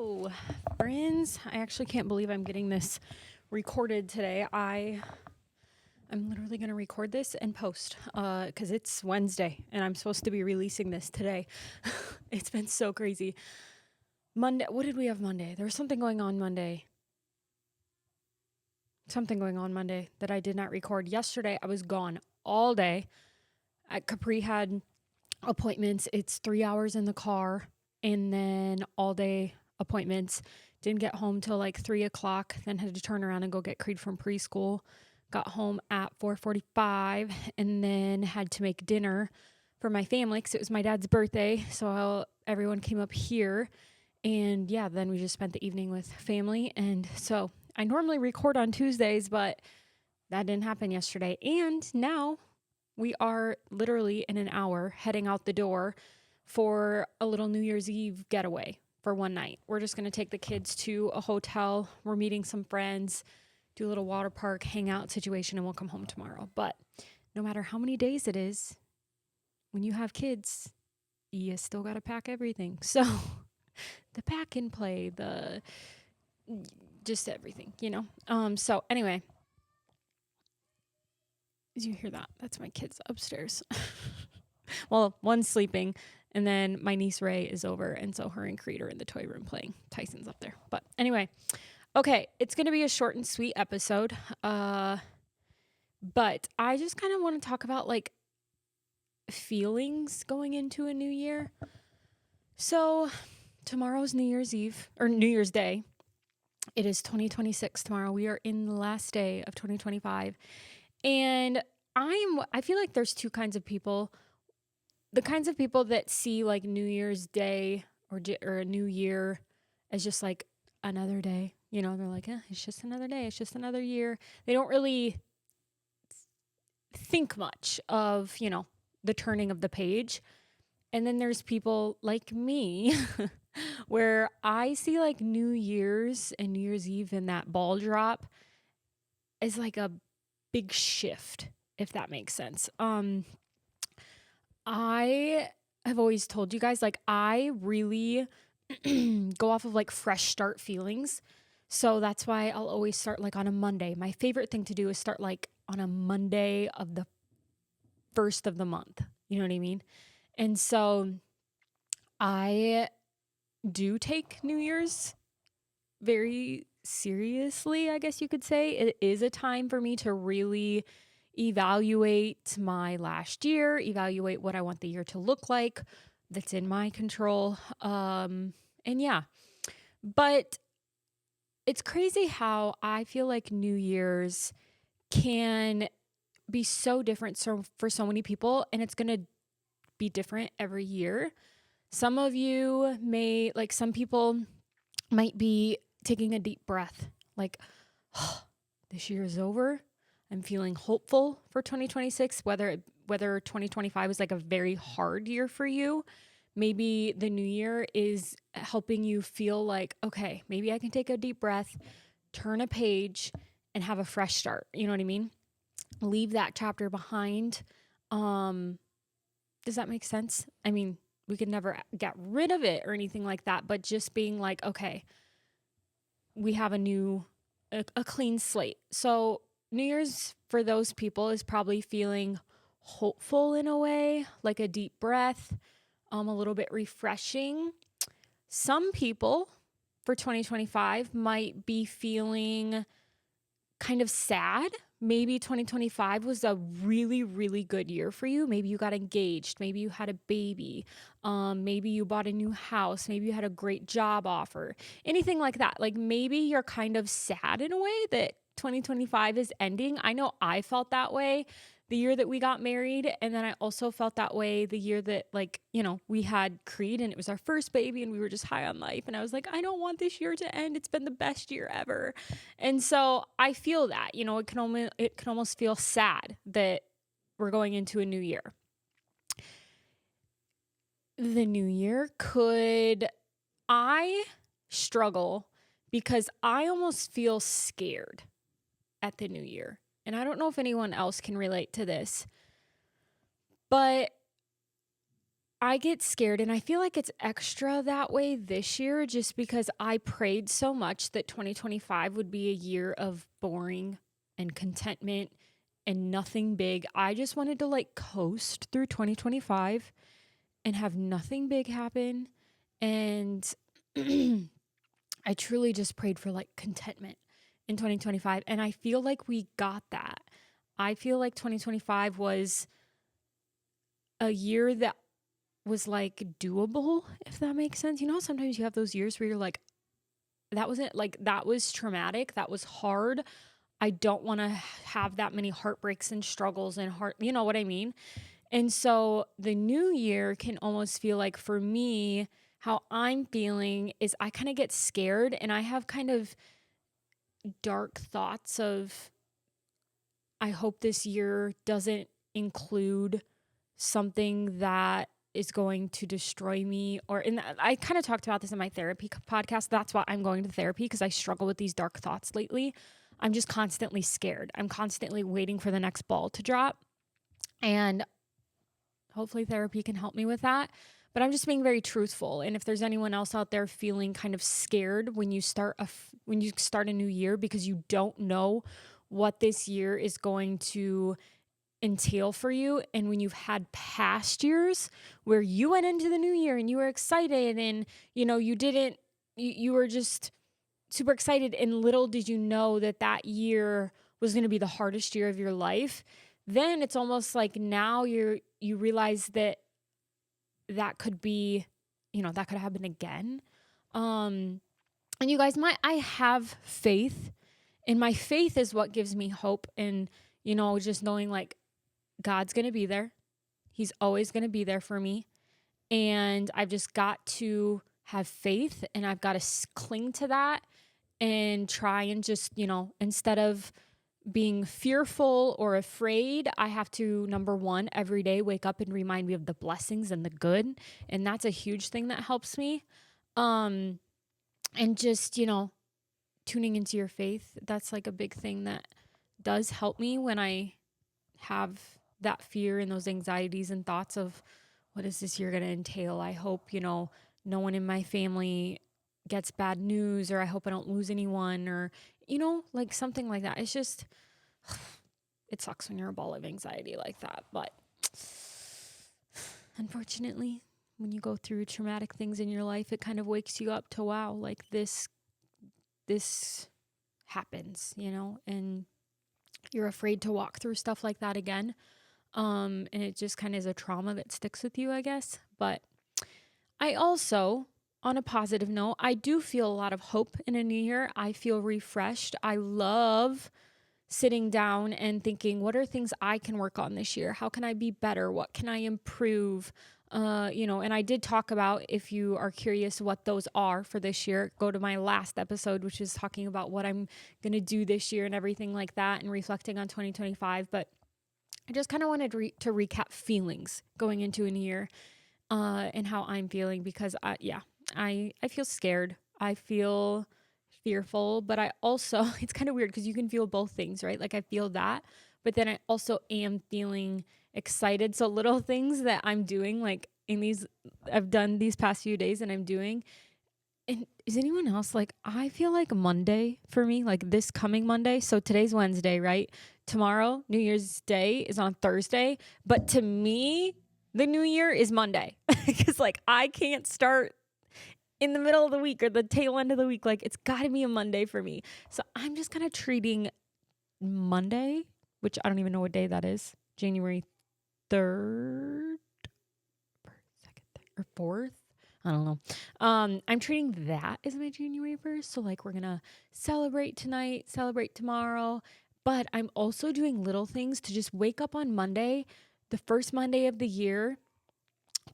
Hello, friends. I actually can't believe I'm getting this recorded today. I'm literally going to record this and post because it's Wednesday and I'm supposed to be releasing this today. It's been so crazy. Monday, what did we have Monday? There was something going on Monday. Something going on Monday that I did not record. Yesterday, I was gone all day. Capri had appointments. It's 3 hours in the car and then all day appointments. Didn't get home till like 3 o'clock, then had to turn around and go get Creed from preschool. Got home at 4:45 and then had to make dinner for my family because it was my dad's birthday. So everyone came up here and yeah, then we just spent the evening with family. And so I normally record on Tuesdays, but that didn't happen yesterday. And now we are literally in an hour heading out the door for a little New Year's Eve getaway for one night. We're just going to take the kids to a hotel. We're meeting some friends, do a little water park, hangout situation, and we'll come home tomorrow. But no matter how many days it is, when you have kids, you still got to pack everything. So the pack and play, just everything, So anyway, did you hear that? That's my kids upstairs. Well, one's sleeping, and then my niece Ray is over, and so her and Creed are in the toy room playing. Tyson's up there. But anyway, okay, it's going to be a short and sweet episode. But I just kind of want to talk about like feelings going into a new year. So tomorrow's New Year's Eve or New Year's Day. It is 2026 tomorrow. We are in the last day of 2025. And I feel like there's two kinds of people. The kinds of people that see like New Year's Day or a new year as just like another day, they're like, it's just another day. It's just another year. They don't really think much of, the turning of the page. And then there's people like me where I see like New Year's and New Year's Eve and that ball drop as like a big shift, if that makes sense. I have always told you guys, like, I really go off of like fresh start feelings. So that's why I'll always start like on a Monday. My favorite thing to do is start like on a Monday of the first of the month. You know what I mean? And so I do take New Year's very seriously, I guess you could say. It is a time for me to really evaluate my last year, evaluate what I want the year to look like that's in my control. And yeah, but it's crazy how I feel like New Year's can be so different for so many people, and it's going to be different every year. Some of you some people might be taking a deep breath, like, oh, this year is over. I'm feeling hopeful for 2026, whether 2025 is like a very hard year for you. Maybe the new year is helping you feel like, okay, maybe I can take a deep breath, turn a page, and have a fresh start. You know what I mean? Leave that chapter behind. Does that make sense? I mean, we could never get rid of it or anything like that, but just being like, okay, we have a clean slate. So New Year's for those people is probably feeling hopeful in a way, like a deep breath, a little bit refreshing. Some people for 2025 might be feeling kind of sad. Maybe 2025 was a really, really good year for you. Maybe you got engaged. Maybe you had a baby. Maybe you bought a new house. Maybe you had a great job offer. Anything like that. Like maybe you're kind of sad in a way that 2025 is ending. I know I felt that way the year that we got married. And then I also felt that way the year that we had Creed and it was our first baby and we were just high on life. And I was like, I don't want this year to end. It's been the best year ever. And so I feel that, it can almost feel sad that we're going into a new year. The new year I struggle because I almost feel scared at the new year. And I don't know if anyone else can relate to this, but I get scared, and I feel like it's extra that way this year just because I prayed so much that 2025 would be a year of boring and contentment and nothing big. I just wanted to like coast through 2025 and have nothing big happen. And I truly just prayed for like contentment in 2025. And I feel like we got that. I feel like 2025 was a year that was like doable, if that makes sense. You know, sometimes you have those years where you're like, that wasn't like, that was traumatic. That was hard. I don't want to have that many heartbreaks and struggles and you know what I mean? And so the new year can almost feel like, for me, how I'm feeling is I kind of get scared and I have kind of dark thoughts of, I hope this year doesn't include something that is going to destroy me. And I kind of talked about this in my therapy podcast. That's why I'm going to therapy, because I struggle with these dark thoughts lately. I'm just constantly scared. I'm constantly waiting for the next ball to drop. And hopefully therapy can help me with that. But I'm just being very truthful. And if there's anyone else out there feeling kind of scared when you start a new year because you don't know what this year is going to entail for you, and when you've had past years where you went into the new year and you were excited and you were just super excited, and little did you know that year was going to be the hardest year of your life, then it's almost like now you realize that could be, that could happen again. And you guys, I have faith, and my faith is what gives me hope. And, just knowing like God's going to be there. He's always going to be there for me. And I've just got to have faith, and I've got to cling to that and try and just, instead of being fearful or afraid, I have to, number one, every day wake up and remind me of the blessings and the good. And that's a huge thing that helps me. And just, tuning into your faith, that's like a big thing that does help me when I have that fear and those anxieties and thoughts of, what is this year going to entail? I hope, no one in my family gets bad news, or I hope I don't lose anyone, or, like something like that. It's just, it sucks when you're a ball of anxiety like that. But unfortunately, when you go through traumatic things in your life, it kind of wakes you up to, wow, like this happens, and you're afraid to walk through stuff like that again. And it just kind of is a trauma that sticks with you, I guess. But I also, on a positive note, I do feel a lot of hope in a new year. I feel refreshed. I love sitting down and thinking, what are things I can work on this year? How can I be better? What can I improve? And I did talk about, if you are curious what those are for this year, go to my last episode, which is talking about what I'm going to do this year and everything like that, and reflecting on 2025. But I just kind of wanted to recap feelings going into a new year, and how I'm feeling, because I feel scared. I feel fearful, but I also, it's kind of weird because you can feel both things, right? Like I feel that, but then I also am feeling excited. So little things that I'm doing, like I've done these past few days, and I'm doing. And is anyone else like, I feel like Monday for me, like this coming Monday. So today's Wednesday, right? Tomorrow, New Year's Day, is on Thursday. But to me, the new year is Monday, because like I can't start in the middle of the week or the tail end of the week. Like it's got to be a Monday for me. So I'm just kind of treating Monday, which I don't even know what day that is, January 3rd, 2nd, or 4th. I don't know. I'm treating that as my January 1st. So like we're going to celebrate tonight, celebrate tomorrow. But I'm also doing little things to just wake up on Monday, the first Monday of the year,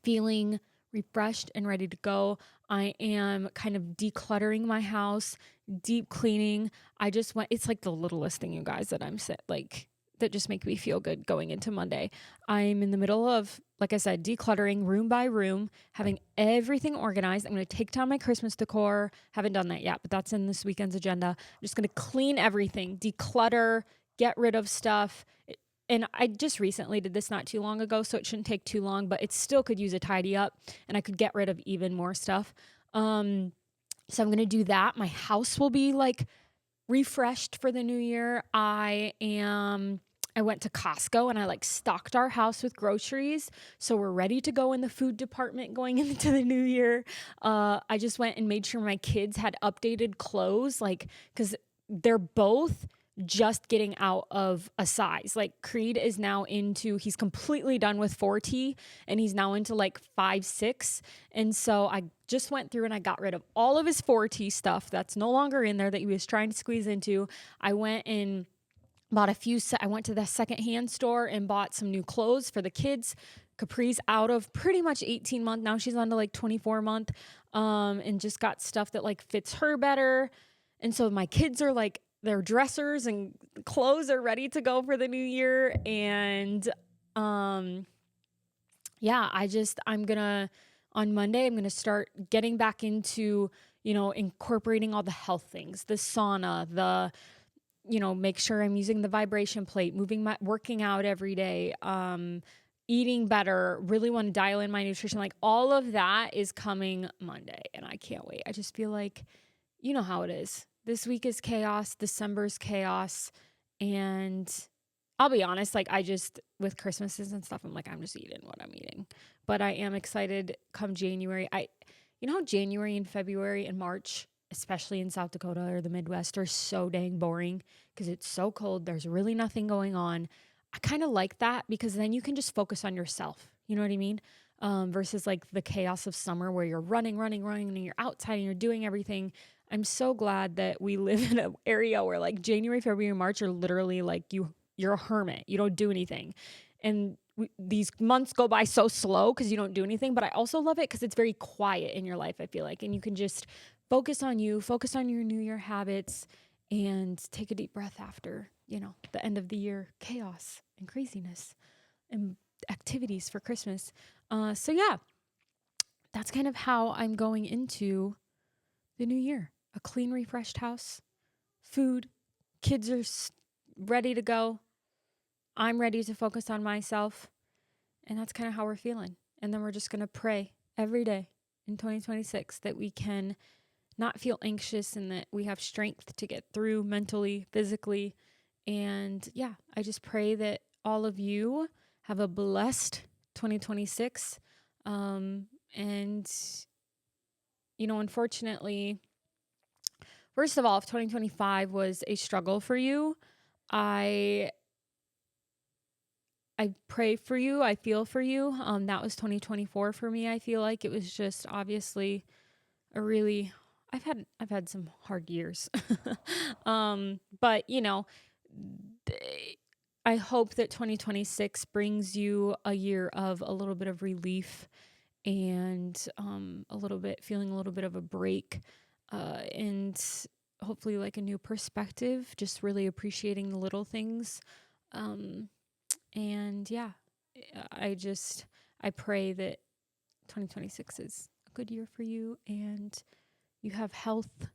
feeling refreshed and ready to go. I am kind of decluttering my house, deep cleaning. It's like the littlest thing, you guys, that just make me feel good going into Monday. I'm in the middle of, like I said, decluttering room by room, having everything organized. I'm going to take down my Christmas decor. Haven't done that yet, but that's in this weekend's agenda. I'm just going to clean everything, declutter, get rid of stuff. and I just recently did this not too long ago, so it shouldn't take too long, but it still could use a tidy up and I could get rid of even more stuff. So I'm going to do that. My house will be like refreshed for the new year. I went to Costco and I like stocked our house with groceries. So we're ready to go in the food department going into the new year. I just went and made sure my kids had updated clothes, like, cause they're both just getting out of a size. Like Creed is now he's completely done with 4T and he's now into like 5-6. And so I just went through and I got rid of all of his 4T stuff that's no longer in there that he was trying to squeeze into. I went and bought I went to the secondhand store and bought some new clothes for the kids. Capri's out of pretty much 18 month. Now she's on to like 24 month. And just got stuff that like fits her better. And so my kids are like, their dressers and clothes are ready to go for the new year. And, yeah, on Monday, I'm going to start getting back into, incorporating all the health things, the sauna, make sure I'm using the vibration plate, working out every day, eating better, really want to dial in my nutrition. Like all of that is coming Monday and I can't wait. I just feel like, you know how it is. This week is chaos. December's chaos. And I'll be honest, like with Christmases and stuff, I'm like, I'm just eating what I'm eating. But I am excited come January. You know how January and February and March, especially in South Dakota or the Midwest, are so dang boring because it's so cold. There's really nothing going on. I kind of like that because then you can just focus on yourself. You know what I mean? Versus like the chaos of summer where you're running, and you're outside and you're doing everything. I'm so glad that we live in an area where like January, February, and March are literally like you're a hermit. You don't do anything. And these months go by so slow because you don't do anything. But I also love it because it's very quiet in your life, I feel like. And you can just focus on your New Year habits, and take a deep breath after, the end of the year chaos and craziness and activities for Christmas. So yeah, that's kind of how I'm going into the new year. A clean, refreshed house, food, kids are ready to go. I'm ready to focus on myself. And that's kind of how we're feeling. And then we're just going to pray every day in 2026 that we can not feel anxious and that we have strength to get through mentally, physically. And yeah, I just pray that all of you have a blessed 2026. And, unfortunately, first of all, if 2025 was a struggle for you, I pray for you. I feel for you. That was 2024 for me. I feel like it was just obviously I've had some hard years. But I hope that 2026 brings you a year of a little bit of relief and feeling a little bit of a break, and hopefully like a new perspective, just really appreciating the little things. And yeah, I pray that 2026 is a good year for you and you have health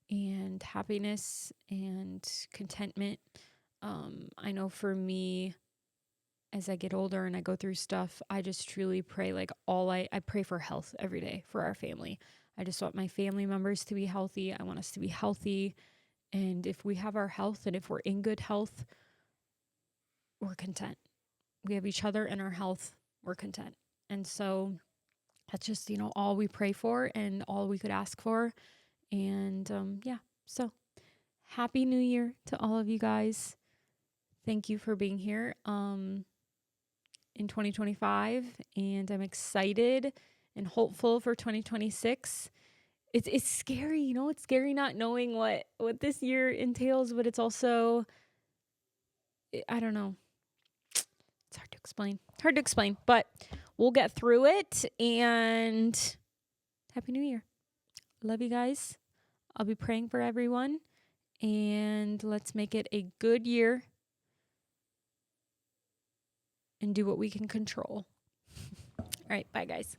and happiness and contentment. I know for me, as I get older and I go through stuff, I just truly pray I pray for health every day for our family. I just want my family members to be healthy. I want us to be healthy. And if we have our health and if we're in good health, we're content. We have each other and our health, we're content. And so that's just, all we pray for and all we could ask for. And so happy New Year to all of you guys. Thank you for being here in 2025. And I'm excited and hopeful for 2026. It's scary, it's scary not knowing what this year entails, but it's also, I don't know. It's hard to explain, but we'll get through it. And happy New Year. Love you guys. I'll be praying for everyone, and let's make it a good year and do what we can control. All right. Bye, guys.